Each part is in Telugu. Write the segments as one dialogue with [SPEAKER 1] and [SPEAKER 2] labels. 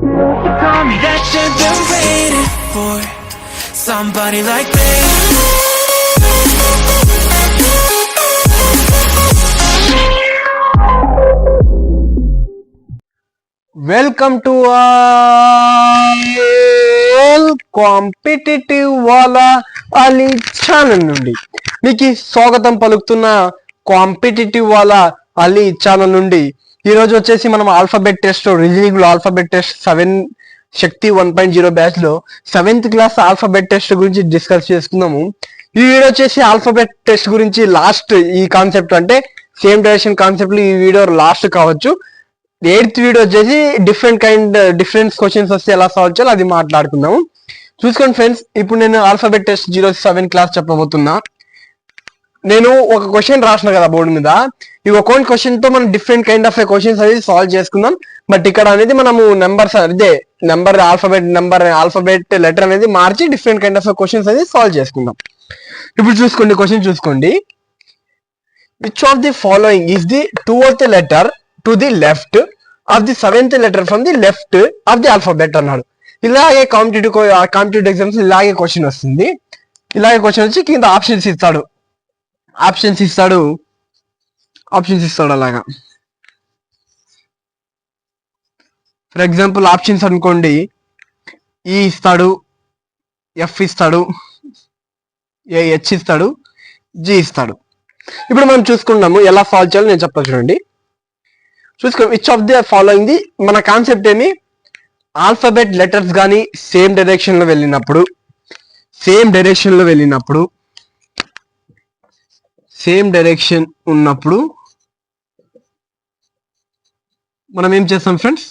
[SPEAKER 1] Tell me that you've been waiting for somebody like me.
[SPEAKER 2] Welcome to competitive Wala Ali channel నుండి మీకు స్వాగతం పలుకుతున్న కాంపిటేటివ్ వాలా అలీ ఛానల్ నుండి ఈరోజు వచ్చేసి మనం ఆల్ఫాబెట్ టెస్ట్ రీజనింగ్ లో ఆల్ఫాబెట్ టెస్ట్ 7 శక్తి 1.0 బ్యాచ్ లో 7th క్లాస్ ఆల్ఫాబెట్ టెస్ట్ గురించి డిస్కస్ చేసుకుందాము. ఈ వీడియో వచ్చేసి ఆల్ఫాబెట్ టెస్ట్ గురించి లాస్ట్ ఈ కాన్సెప్ట్ అంటే సేమ్ డైరెక్షన్ కాన్సెప్ట్ ఈ వీడియో లాస్ట్ కావచ్చు. 8th వీడియో వచ్చేసి డిఫరెంట్ క్వశ్చన్స్ వస్తే ఎలా సాల్వ్ చేయాలి అది మాట్లాడుకుందాము. చూసుకోండి ఫ్రెండ్స్, ఇప్పుడు నేను ఆల్ఫాబెట్ టెస్ట్ 07 క్లాస్ చెప్పబోతున్నా. నేను ఒక క్వశ్చన్ రాసిన కదా బోర్డు మీద, ఈ ఒక్కొక్క క్వశ్చన్ తో మనం డిఫరెంట్ కైండ్ ఆఫ్ క్వశ్చన్స్ అనేది సాల్వ్ చేసుకుందాం. బట్ ఇక్కడ అనేది మనము ఆల్ఫాబెట్ లెటర్ అనేది మార్చి డిఫరెంట్ కైండ్ ఆఫ్ క్వశ్చన్స్ అనేది సాల్వ్ చేసుకుందాం. ఇప్పుడు చూసుకోండి, క్వశ్చన్ చూసుకోండి. Which of the following is the 2th letter to the left of the 7th letter from the left of the alphabet అన్నాడు. ఇలాగే కాంపిటేటివ్ ఎగ్జామ్స్ ఇలాగే క్వశ్చన్ వస్తుంది. ఇలాగే క్వశ్చన్ వచ్చి కింద ఆప్షన్స్ ఇస్తాడు అలాగా. ఫర్ ఎగ్జాంపుల్ ఆప్షన్స్ అనుకోండి, ఈ ఇస్తాడు, ఎఫ్ ఇస్తాడు, హెచ్ ఇస్తాడు, జి ఇస్తాడు. ఇప్పుడు మనం చూసుకున్నాము ఎలా సాల్వ్ చేయాలో నేను చెప్తా చూడండి. చూసుకో, which of the following the మన కాన్సెప్ట్ ఏమి, ఆల్ఫాబెట్ లెటర్స్ కానీ సేమ్ డైరెక్షన్ లో వెళ్ళినప్పుడు సేమ్ డైరెక్షన్ ఉన్నప్పుడు మనం ఏం చేస్తాం ఫ్రెండ్స్,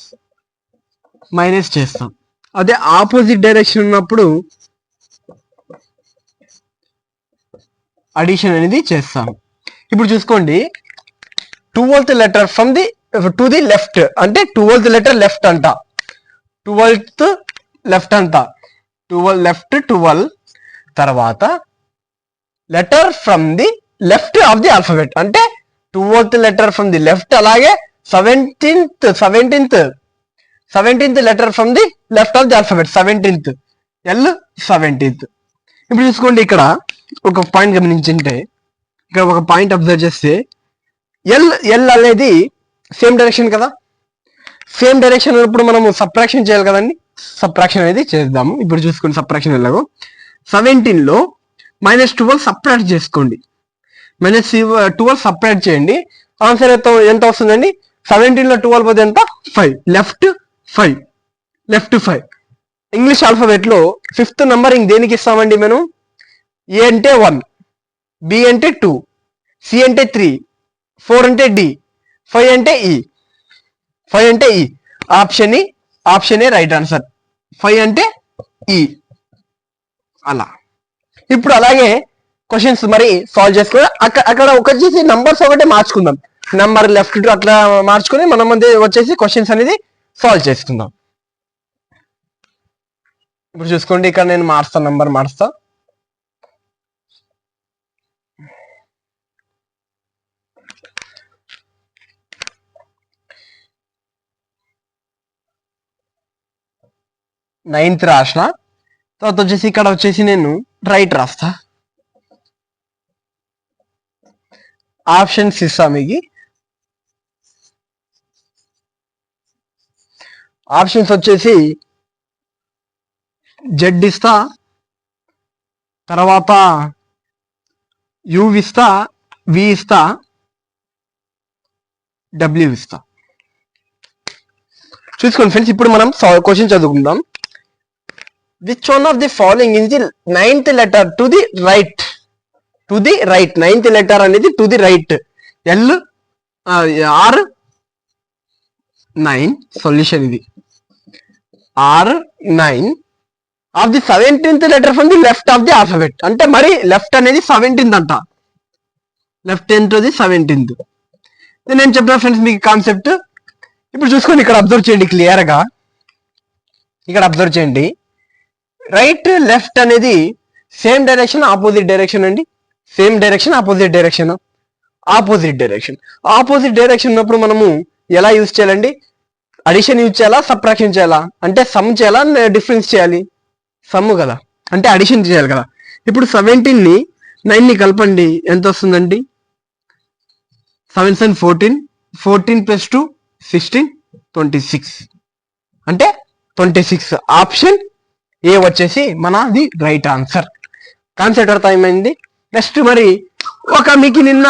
[SPEAKER 2] మైనస్ చేస్తాం. అదే ఆపోజిట్ డైరెక్షన్ ఉన్నప్పుడు అడిషన్ అనేది చేస్తాం. ఇప్పుడు చూసుకోండి, 12th letter from the to the left అంటే 12th లెటర్ లెఫ్ట్ అంట, 12th లెఫ్ట్ అంట, 12 లెఫ్ట్ 12 తర్వాత letter from the left of the alphabet అంటే 12th letter from the left, అలాగే 17th letter from the left of the alphabet 17th. ఇప్పుడు చూసుకోండి, ఇక్కడ ఒక పాయింట్ గమనించింటే, ఇక్కడ ఒక పాయింట్ అబ్జర్వ్ చేస్తే ఎల్ అనేది సేమ్ డైరెక్షన్ కదా. సేమ్ డైరెక్షన్ ఉన్నప్పుడు మనము సబ్ట్రాక్షన్ చేయాలి కదండి. సబ్ట్రాక్షన్ అనేది చేద్దాము. ఇప్పుడు చూసుకోండి, సబ్ట్రాక్షన్ ఎలాగో 17 లో -12 సబ్ట్రాక్ట్ చేసుకోండి. -12 సబ్ట్రాక్ట్ చేయండి. ఆన్సర్ ఎంత వస్తుందండి, 17 లో 12 పోతే ఎంత, 5. లెఫ్ట్ 5. ఇంగ్లీష్ ఆల్ఫాబెట్ లో 5th నంబరింగ్ దేనికి ఇస్తామండి మనం, ఏ అంటే 1, బి అంటే 2, సి అంటే 3, 4 అంటే డి, 5 అంటే ఈ. Option A right answer. 5 అంటే ఈ. అలా ఇప్పుడు అలాగే క్వశ్చన్స్ మరి సాల్వ్ చేసుకుని అక్కడ వచ్చేసి నంబర్స్ ఒకటే మార్చుకుందాం. నంబర్ లెఫ్ట్ టు అట్లా మార్చుకుని మనం వచ్చేసి క్వశ్చన్స్ అనేది సాల్వ్ చేసుకుందాం. ఇప్పుడు చూసుకోండి, ఇక్కడ నేను నంబర్ మారుస్తా. నైన్త్ రాసిన తర్వాత వచ్చేసి ఇక్కడ వచ్చేసి నేను రైట్ రాస్తా. ఆప్షన్స్ ఇస్తా మీకు. ఆప్షన్స్ వచ్చేసి జెడ్ ఇస్తా, తర్వాత యు ఇస్తా, వి ఇస్తా, డబ్ల్యూ ఇస్తా. చూసుకోండి ఫ్రెండ్స్, ఇప్పుడు మనం క్వశ్చన్ చదువుకుందాం. Which one of the following is the 9th letter to the right? 9th letter అనేది to the right. R9 solution ఇది. R9 of the 17th letter from the left of the alphabet. అంటే మరి లెఫ్ట్ అనేది 17th అంట. Left to the 17th. నేను చెప్తాను ఫ్రెండ్స్ మీకు కాన్సెప్ట్. ఇప్పుడు చూసుకోండి, ఇక్కడ అబ్జర్వ్ చేయండి క్లియర్గా. రైట్ లెఫ్ట్ అనేది సేమ్ డైరెక్షన్ ఆపోజిట్ డైరెక్షన్ అండి. సేమ్ డైరెక్షన్ ఆపోజిట్ డైరెక్షన్ ఉన్నప్పుడు మనము ఎలా యూజ్ చేయాలండి, అడిషన్ యూజ్ చేయాలా సబ్ట్రాక్షన్ చేయాలా అంటే సమ్ చేయాలా డిఫరెన్స్ చేయాలి సమ్ కదా అంటే అడిషన్ చేయాలి కదా. ఇప్పుడు 17ని 9ని కలపండి ఎంత వస్తుందండి 7 7 14 14 + 2 16 26 అంటే 26 ఆప్షన్ ఏ వచ్చేసి మనది రైట్ ఆన్సర్. కాన్సెప్ట్ అర్థమైంది. నెక్స్ట్ మరి మీకు నిన్న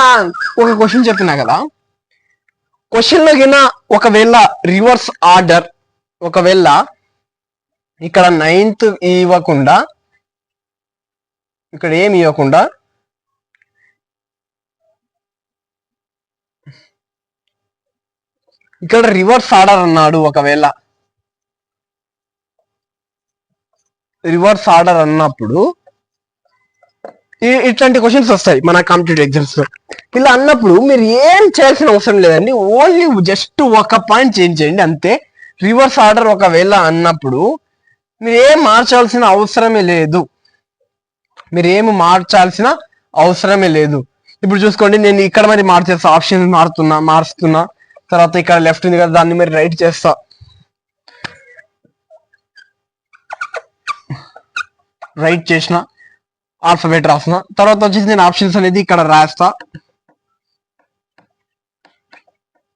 [SPEAKER 2] ఒక క్వశ్చన్ చెప్పినా కదా క్వశ్చన్ లో కింద ఒకవేళ రివర్స్ ఆర్డర్ ఒకవేళ ఇక్కడ 9th ఇవ్వకుండా ఇక్కడ ఏమి ఇవ్వకుండా ఇక్కడ రివర్స్ ఆర్డర్ అన్నాడు ఒకవేళ రివర్స్ ఆర్డర్ అన్నప్పుడు ఇట్లాంటి క్వశ్చన్స్ వస్తాయి మన కాంపిటేటివ్ ఎగ్జామ్స్ లో. ఇలా అన్నప్పుడు మీరు ఏం చేయాల్సిన అవసరం లేదండి, ఓన్లీ జస్ట్ ఒక పాయింట్ చేంజ్ చేయండి అంతే. రివర్స్ ఆర్డర్ ఒకవేళ అన్నప్పుడు మీరు ఏం మార్చాల్సిన అవసరమే లేదు, మీరు ఏమి మార్చాల్సిన అవసరమే లేదు. ఇప్పుడు చూసుకోండి నేను ఇక్కడ మరి మార్చేస్తా, ఆప్షన్ మారుస్తున్నా తర్వాత ఇక్కడ లెఫ్ట్ ఉంది కదా దాన్ని మరి రైట్ చేస్తా. రైట్ చేసిన ఆల్ఫాబెట్ రాస్తున్నా తర్వాత వచ్చేసి నేను ఆప్షన్స్ అనేది ఇక్కడ రాస్తా,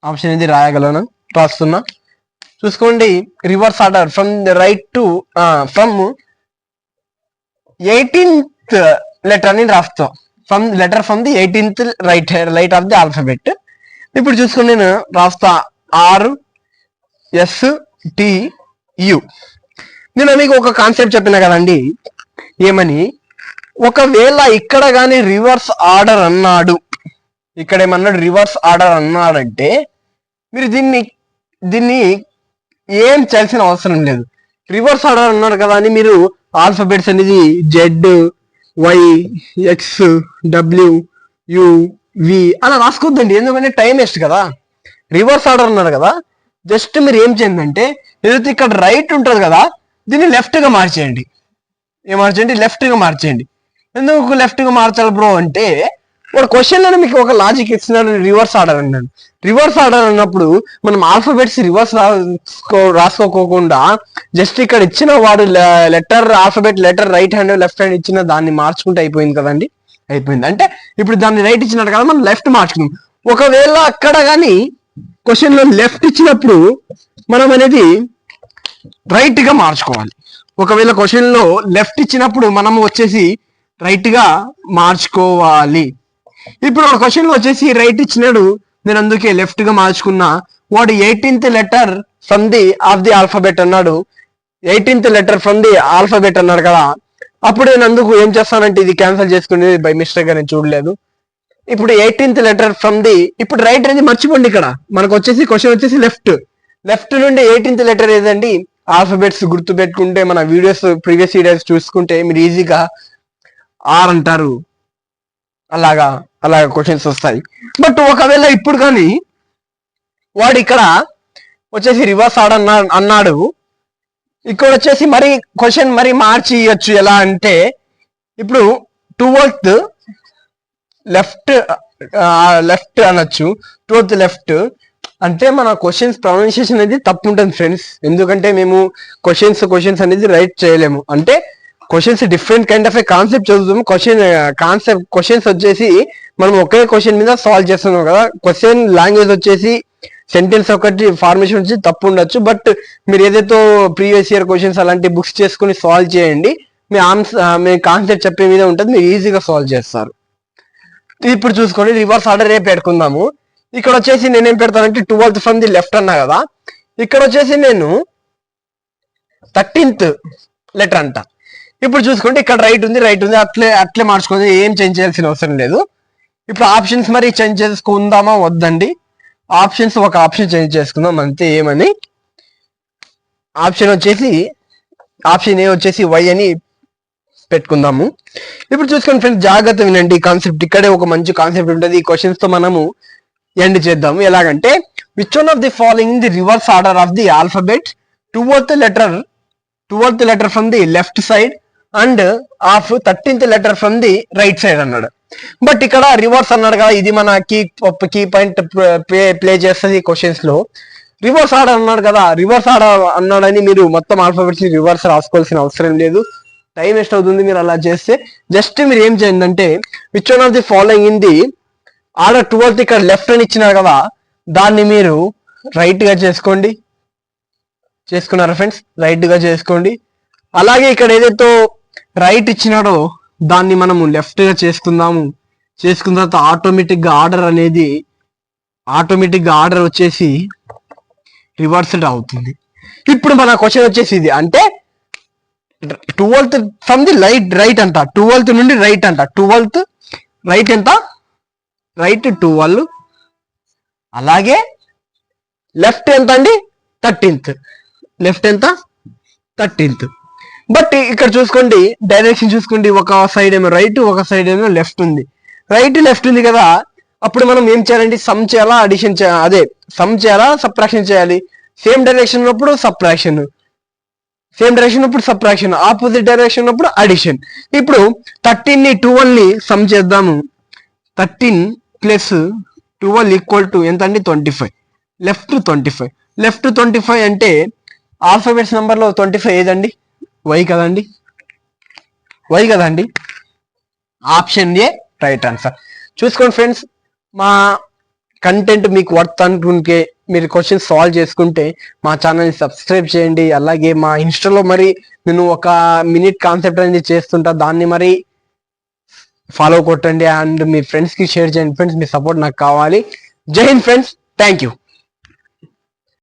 [SPEAKER 2] ఆప్షన్ అనేది రాయగలను రాస్తున్నా. చూసుకోండి reverse order from the right to from 18th letter అని రాస్తాం, from the 18th right of the alphabet. ఇప్పుడు చూసుకుని నేను రాస్తా RSTU. నేను మీకు ఒక కాన్సెప్ట్ చెప్పినా కదండి ఏమని, ఒకవేళ ఇక్కడ కానీ రివర్స్ ఆర్డర్ అన్నాడు, ఇక్కడ ఏమన్నాడు రివర్స్ ఆర్డర్ అన్నాడంటే మీరు దీన్ని ఏం చేయాల్సిన అవసరం లేదు. రివర్స్ ఆర్డర్ అన్నాడు కదా అని మీరు ఆల్ఫాబెట్స్ అనేది ZYXW అలా రాసుకోవద్దండి, ఎందుకంటే టైం వేస్ట్ కదా. రివర్స్ ఆర్డర్ అన్నాడు కదా, జస్ట్ మీరు ఏం చేయండి అంటే ఏదైతే ఇక్కడ రైట్ ఉంటుంది కదా దీన్ని లెఫ్ట్ గా మార్చేయండి. ఏం మార్చేయండి? లెఫ్ట్ గా మార్చేయండి. ఎందుకు లెఫ్ట్ గా మార్చాలి బ్రో అంటే వాడు క్వశ్చన్ లోనే మీకు ఒక లాజిక్ ఇస్తున్నాడు, రివర్స్ ఆర్డర్ అన్నాడు. రివర్స్ ఆర్డర్ అన్నప్పుడు మనం ఆల్ఫాబెట్స్ రివర్స్ రాసుకోకుండా జస్ట్ ఇక్కడ ఇచ్చిన వాడు alphabet letter right hand left hand ఇచ్చిన దాన్ని మార్చుకుంటే అయిపోయింది కదండి. అయిపోయింది అంటే ఇప్పుడు దాన్ని రైట్ ఇచ్చినట్టు కదా మనం లెఫ్ట్ మార్చుకున్నాం. ఒకవేళ అక్కడ కానీ క్వశ్చన్ లో లెఫ్ట్ ఇచ్చినప్పుడు మనం అనేది రైట్ గా మార్చుకోవాలి. ఒకవేళ క్వశ్చన్ లో లెఫ్ట్ ఇచ్చినప్పుడు మనం వచ్చేసి రైట్ గా మార్చుకోవాలి. ఇప్పుడు ఒక క్వశ్చన్ లో వచ్చేసి రైట్ ఇచ్చినాడు, నేను అందుకే లెఫ్ట్ గా మార్చుకున్నా. వాడు 18th letter from the of the alphabet అన్నాడు, 18th letter from the alphabet అన్నాడు కదా. అప్పుడు నేను అందుకు ఏం చేస్తానంటే ఇది క్యాన్సిల్ చేసుకునేది బై మిస్టేక్ గా నేను చూడలేదు. ఇప్పుడు 18th లెటర్ ఫ్రమ్ ది, ఇప్పుడు రైట్ అనేది మర్చిపోండి. ఇక్కడ మనకు వచ్చేసి క్వశ్చన్ వచ్చేసి లెఫ్ట్ నుండి 18th లెటర్ ఏదండి ఆల్ఫాబెట్స్ గుర్తు పెట్టుకుంటే మన వీడియోస్ ప్రీవియస్ వీడియోస్ చూసుకుంటే మీరు ఈజీగా ఆర్ అంటారు, అలాగా క్వశ్చన్స్ వస్తాయి. బట్ ఒకవేళ ఇప్పుడు కానీ వాడు ఇక్కడ వచ్చేసి రివర్స్ ఆర్డర్ అన్నాడు, ఇక్కడ వచ్చేసి మరి క్వశ్చన్ మరి మార్చి ఇవ్వచ్చు. ఎలా అంటే ఇప్పుడు 12th లెఫ్ట్ అనొచ్చు, 12th లెఫ్ట్ అంటే మన క్వశ్చన్స్ ప్రొనౌన్సియేషన్ అనేది తప్పు ఉంటుంది ఫ్రెండ్స్. ఎందుకంటే మేము క్వశ్చన్స్ అనేది రైట్ చేయలేము. అంటే questions different kind of A concept చదువుతాము. క్వశ్చన్స్ వచ్చేసి మనం ఒకే క్వశ్చన్ మీద సాల్వ్ చేస్తున్నాం కదా. క్వశ్చన్ లాంగ్వేజ్ వచ్చేసి సెంటెన్స్ ఒకటి ఫార్మేషన్ వచ్చి తప్పు ఉండొచ్చు. బట్ మీరు ఏదైతే ప్రీవియస్ ఇయర్ క్వశ్చన్స్ అలాంటి బుక్స్ చేసుకుని సాల్వ్ చేయండి, మీ కాన్సెప్ట్ చెప్పే మీద ఉంటుంది, మీరు ఈజీగా సాల్వ్ చేస్తారు. ఇప్పుడు చూసుకోండి రివర్స్ ఆర్డర్ రేపు పెట్టుకుందాము. ఇక్కడ వచ్చేసి నేనేం పెడతానంటే 12th ఫ్రమ్ ది లెఫ్ట్ అన్నా కదా, ఇక్కడ వచ్చేసి నేను 13th లెటర్ అంట. ఇప్పుడు చూసుకుంటే ఇక్కడ రైట్ ఉంది అట్లే మార్చుకుంది, ఏం చేంజ్ చేయాల్సిన అవసరం లేదు. ఇప్పుడు ఆప్షన్స్ మరి చేంజ్ చేసుకుందామా వద్దండి, ఆప్షన్స్ ఒక ఆప్షన్ చేంజ్ చేసుకుందాం అంతే. ఏమని ఆప్షన్ ఏ వచ్చేసి వై అని పెట్టుకుందాము. ఇప్పుడు చూసుకోండి ఫ్రెండ్స్, జాగ్రత్త వినండి ఈ కాన్సెప్ట్. ఇక్కడే ఒక మంచి కాన్సెప్ట్ ఉంటుంది, ఈ క్వశ్చన్స్ తో మనము ఎండ్ చేద్దాము. ఎలాగంటే which one of the following the reverse order of the alphabet 12th letter from the left side and of 13th letter from the right side అన్నాడు. బట్ ఇక్కడ రివర్స్ అన్నాడు కదా, ఇది మన కీ పాయింట్ ప్లే చేస్తుంది క్వశ్చన్స్ లో. రివర్స్ ఆర్డర్ అన్నాడు కదా, రివర్స్ ఆర్డర్ అన్నాడని మీరు మొత్తం ఆల్ఫాబెట్స్ రివర్స్ రాసుకోవాల్సిన అవసరం లేదు, టైం వేస్ట్ అవుతుంది మీరు అలా చేస్తే. జస్ట్ మీరు ఏం చేయండి అంటే which one of the following in the order 12th ఇక్కడ లెఫ్ట్ అని ఇచ్చినారు కదా, దాన్ని మీరు రైట్ గా చేసుకున్నారా ఫ్రెండ్స్? రైట్ గా చేసుకోండి. అలాగే ఇక్కడ ఏదైతే రైట్ ఇచ్చినాడో దాన్ని మనము లెఫ్ట్ గా చేసుకుందాము. చేసుకున్న తర్వాత ఆటోమేటిక్ గా ఆర్డర్ వచ్చేసి రివర్స్డ్ అవుతుంది. ఇప్పుడు మన క్వశ్చన్ వచ్చేసి ఇది, అంటే 12th ఫ్రమ్ ది రైట్ అంట, 12th నుండి రైట్ అంట. 12th రైట్ ఎంత? రైట్ 12. అలాగే లెఫ్ట్ ఎంత అండి? 13th. లెఫ్ట్ ఎంత? 13th. బట్ ఇక్కడ చూసుకోండి, డైరెక్షన్ చూసుకోండి, ఒక సైడ్ ఏమో రైట్, ఒక సైడ్ ఏమో లెఫ్ట్ ఉంది. రైట్ లెఫ్ట్ ఉంది కదా, అప్పుడు మనం ఏం చేయాలండి? సమ్ చేయాలా, అడిషన్ చేయాలా? అదే సమ్ చేయాలా, సబ్ట్రాక్షన్ చేయాలి. సేమ్ డైరెక్షన్ ఉన్నప్పుడు సబ్ట్రాక్షన్, సేమ్ డైరెక్షన్ ఉన్నప్పుడు సబ్ట్రాక్షన్, ఆపోజిట్ డైరెక్షన్ ఉన్నప్పుడు అడిషన్. ఇప్పుడు 13 ని 12 ని సమ్ చేద్దాము. 13 ప్లస్ 12 ఈక్వల్ టు ఎంత అండి? 25. లెఫ్ట్ 25. లెఫ్ట్ 25 అంటే ఆల్ఫాబెట్స్ నెంబర్ లో 25 ఏదండి? వై కదండి, వై కదండి. Option A right answer. చూసుకోండి ఫ్రెండ్స్, మా కంటెంట్ మీకు వర్త్ అనుకుంటే మీరు క్వశ్చన్ సాల్వ్ చేసుకుంటే మా ఛానల్ని సబ్స్క్రైబ్ చేయండి. అలాగే మా ఇన్స్టాలో మరి నేను ఒక మినిట్ కాన్సెప్ట్ అనేది చేస్తుంటా, దాన్ని మరి ఫాలో కొట్టండి అండ్ మీ ఫ్రెండ్స్కి షేర్ చేయండి ఫ్రెండ్స్. మీ సపోర్ట్ నాకు కావాలి. జై హింద్ ఫ్రెండ్స్, థ్యాంక్ యూ.